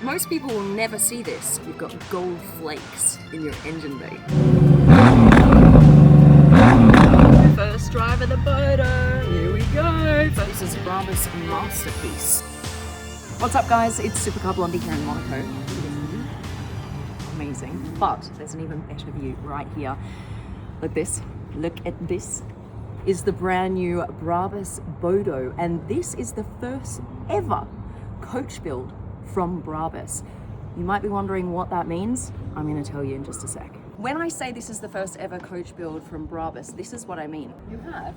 Most people will never see this. You've got gold flakes in your engine bay. First drive of the Bodo. Here we go. This is Brabus masterpiece. What's up, guys? It's Supercar Blondie here in Monaco. Amazing. But there's an even better view right here. Look at this. Is the brand new Brabus Bodo, and this is the first ever coach build from Brabus. You might be wondering what that means. I'm going to tell you in just a sec. When I say this is the first ever coach build from Brabus, this is what I mean. You have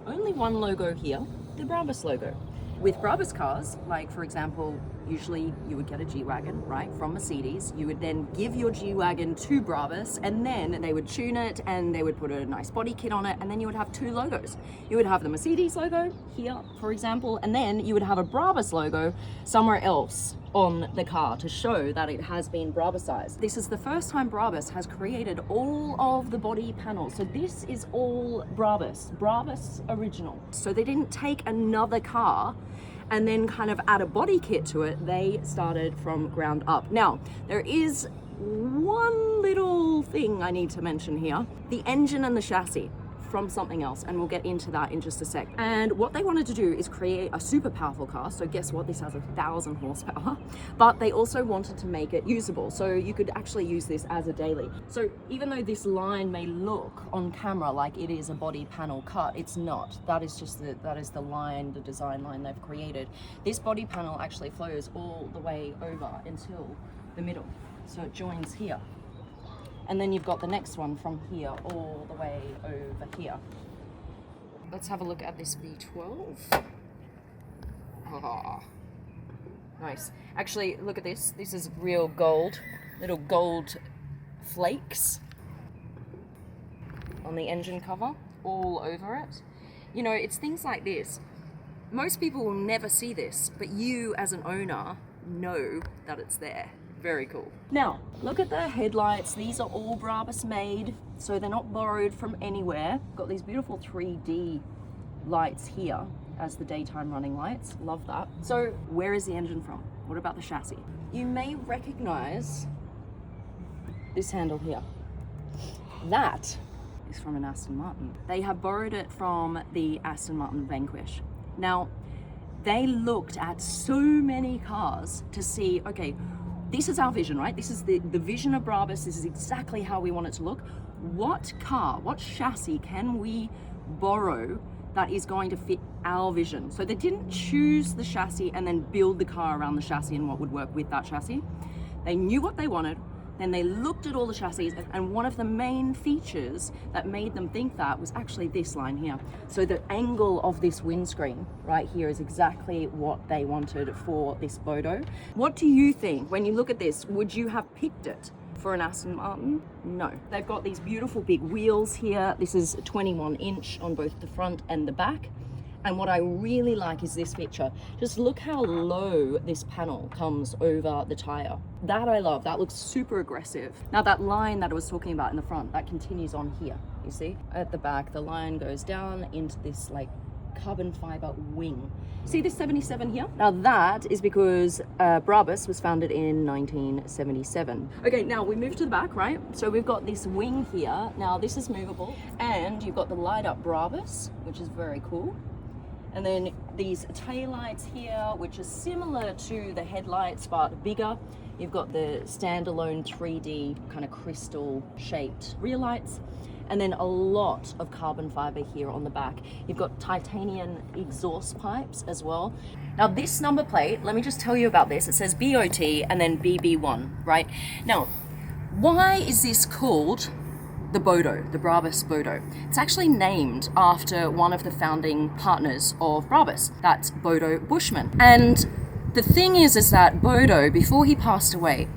only one logo here, the Brabus logo. With Brabus cars, like for example, usually you would get a G-Wagon, right, from Mercedes. You would then give your G-Wagon to Brabus, and then they would tune it and they would put a nice body kit on it, and then you would have two logos. You would have the Mercedes logo here, for example, and then you would have a Brabus logo somewhere else on the car to show that it has been Brabusized. This is the first time Brabus has created all of the body panels. So this is all Brabus original. So they didn't take another car and then kind of add a body kit to it. They started from ground up. Now, there is one little thing I need to mention here. The engine and the chassis from something else, and we'll get into that in just a sec. And what they wanted to do is create a super powerful car. So guess what? This has 1,000 horsepower, but they also wanted to make it usable. So you could actually use this as a daily. So even though this line may look on camera like it is a body panel cut, it's not. That is just that is the line, the design line they've created. This body panel actually flows all the way over until the middle. So it joins here. And then you've got the next one from here all the way over here. Let's have a look at this V12. Oh, nice. Actually, look at this. This is real gold, little gold flakes on the engine cover, all over it. You know, it's things like this. Most people will never see this, but you as an owner know that it's there. Very cool. Now, look at the headlights. These are all Brabus made, so they're not borrowed from anywhere. Got these beautiful 3D lights here as the daytime running lights. Love that. So where is the engine from? What about the chassis? You may recognize this handle here. That is from an Aston Martin. They have borrowed it from the Aston Martin Vanquish. Now, they looked at so many cars to see, okay, this is our vision, right? This is the vision of Brabus. This is exactly how we want it to look. What car, what chassis can we borrow that is going to fit our vision? So they didn't choose the chassis and then build the car around the chassis and what would work with that chassis. They knew what they wanted. Then they looked at all the chassis, and one of the main features that made them think that was actually this line here. So the angle of this windscreen right here is exactly what they wanted for this Bodo. What do you think when you look at this? Would you have picked it for an Aston Martin? No. They've got these beautiful big wheels here. This is 21 inch on both the front and the back. And what I really like is this feature. Just look how low this panel comes over the tire. That I love. That looks super aggressive. Now that line that I was talking about in the front, that continues on here, you see? At the back, the line goes down into this like carbon fiber wing. See this 77 here? Now that is because Brabus was founded in 1977. Okay, now we move to the back, right? So we've got this wing here. Now this is movable, and you've got the light up Brabus, which is very cool. And then these taillights here, which is similar to the headlights, but bigger. You've got the standalone 3D kind of crystal shaped rear lights. And then a lot of carbon fiber here on the back. You've got titanium exhaust pipes as well. Now this number plate, let me just tell you about this. It says BOT and then BB1, right? Now, why is this called the Bodo, the Brabus Bodo? It's actually named after one of the founding partners of Brabus. That's Bodo Buschmann. And the thing is that Bodo, before he passed away,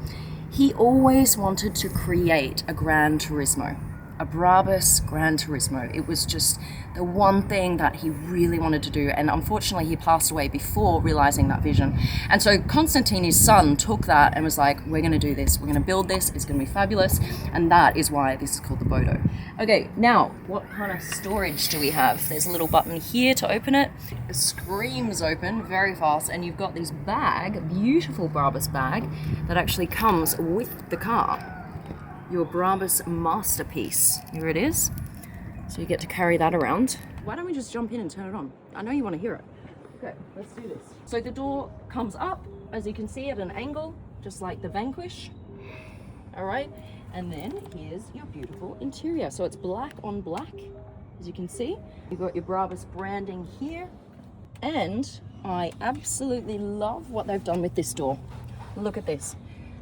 he always wanted to create a Gran Turismo. a Brabus Gran Turismo. It was just the one thing that he really wanted to do, and unfortunately he passed away before realizing that vision. And so Konstantin, his son, took that and was like, we're going to do this, we're going to build this, it's going to be fabulous, and that is why this is called the Bodo. Okay, now what kind of storage do we have? There's a little button here to open it. It screams open very fast, and you've got this bag, beautiful Brabus bag, that actually comes with the car. Your Brabus masterpiece. Here it is. So you get to carry that around. Why don't we just jump in and turn it on? I know you want to hear it. Okay, let's do this. So the door comes up, as you can see, at an angle, just like the Vanquish. All right, and then here's your beautiful interior. So it's black on black, as you can see. You've got your Brabus branding here. And I absolutely love what they've done with this door. Look at this.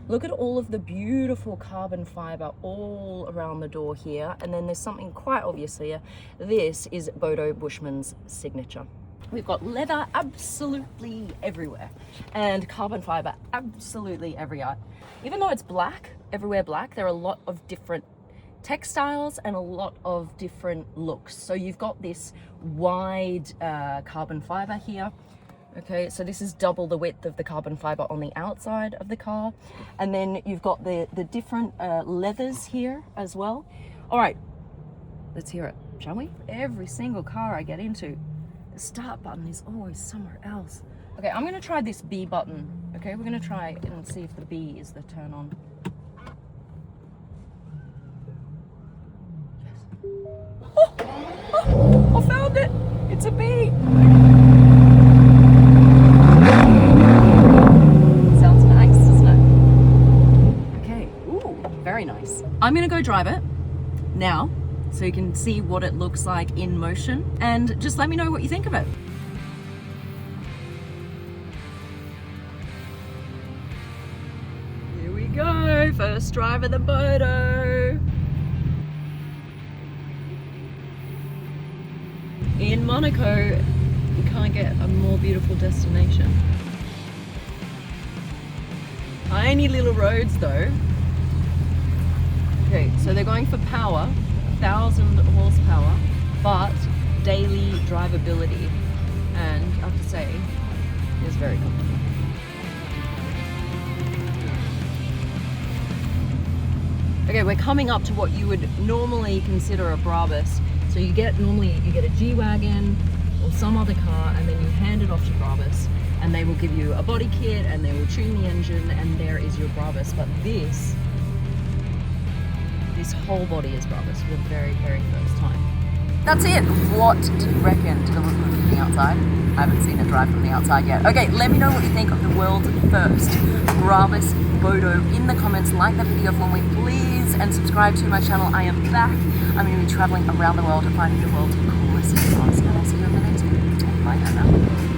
Look at all of the beautiful carbon fiber all around the door here. And then there's something quite obvious here. This is Bodo Buschmann's signature. We've got leather absolutely everywhere and carbon fiber absolutely everywhere. Even though it's black, everywhere black, there are a lot of different textiles and a lot of different looks. So you've got this wide carbon fiber here. Okay, so this is double the width of the carbon fiber on the outside of the car. And then you've got the different leathers here as well. All right, let's hear it, shall we? Every single car I get into, the start button is always somewhere else. Okay, I'm gonna try this B button. Okay, we're gonna try and see if the B is the turn on. Yes. Oh, I found it, it's a B. I'm gonna go drive it now so you can see what it looks like in motion, and just let me know what you think of it. Here we go, first drive of the Bodo. In Monaco, you can't get a more beautiful destination. Tiny little roads though. Okay, so they're going for power, 1,000 horsepower, but daily drivability, and I have to say, it's very comfortable. Okay, we're coming up to what you would normally consider a Brabus. So you get a G-Wagon or some other car, and then you hand it off to Brabus, and they will give you a body kit, and they will tune the engine, and there is your Brabus. But this whole body is Brabus for the very, very first time. That's it. What do you reckon? Did it look good from the outside? I haven't seen it drive from the outside yet. Okay, let me know what you think of the world's first Brabus Bodo in the comments. Like the video for me, please, and subscribe to my channel. I am back. I'm going to be traveling around the world and finding the world's coolest cars. And I'll see you in the next one. Bye now.